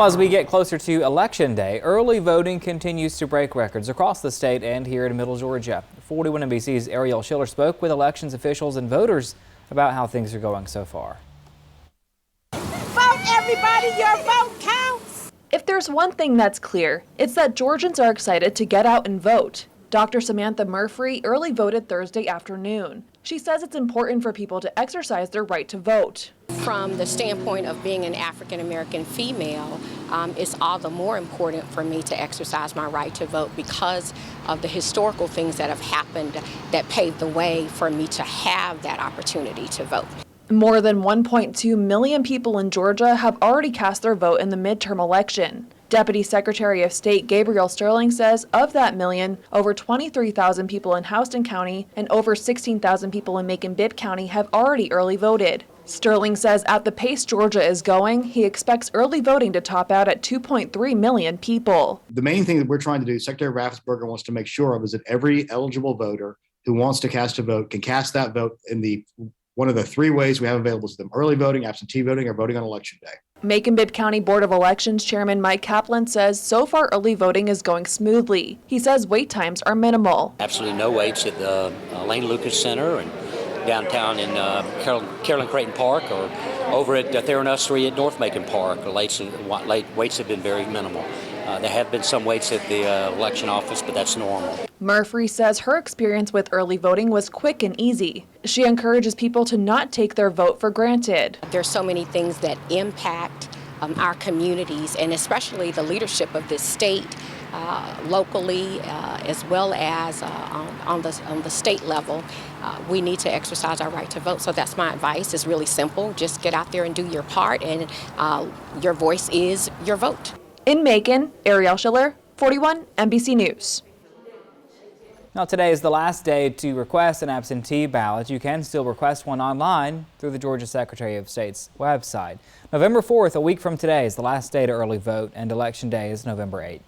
Well, as we get closer to Election Day, early voting continues to break records across the state and here in Middle Georgia. 41 NBC's Ariel Schiller spoke with elections officials and voters about how things are going so far. Vote, everybody, your vote counts! If there's one thing that's clear, it's that Georgians are excited to get out and vote. Dr. Samantha Murphy early voted Thursday afternoon. She says it's important for people to exercise their right to vote. From the standpoint of being an African-American female, it's all the more important for me to exercise my right to vote because of the historical things that have happened that paved the way for me to have that opportunity to vote. More than 1.2 million people in Georgia have already cast their vote in the midterm election. Deputy Secretary of State Gabriel-Sterling says of that million, over 23,000 people in Houston County and over 16,000 people in Macon-Bibb-County have already early voted. Sterling says at the pace Georgia is going, he expects early voting to top out at 2.3 million people. The main thing that we're trying to do, Secretary Raffensperger wants to make sure of, is that every eligible voter who wants to cast a vote can cast that vote in one of the three ways we have available to them: early voting, absentee voting, or voting on election day. Macon-Bibb County Board of Elections Chairman Mike-Kaplan says so far early voting is going smoothly. He says wait times are minimal. Absolutely no waits at the Lane Lucas Center and downtown in Carolyn Creighton Park or over at Theranos 3 at North Macon Park. The late waits have been very minimal. There have been some waits at the election office, but that's normal. Murphy says her experience with early voting was quick and easy. She encourages people to not take their vote for granted. There's so many things that impact our communities and especially the leadership of this state locally as well as on the state level. We need to exercise our right to vote. So that's my advice. It's really simple. Just get out there and do your part, and your voice is your vote. In Macon, Ariel Schiller, 41 NBC News. Now, today is the last day to request an absentee ballot. You can still request one online through the Georgia Secretary of State's website. November 4th, a week from today, is the last day to early vote, and Election Day is November 8th.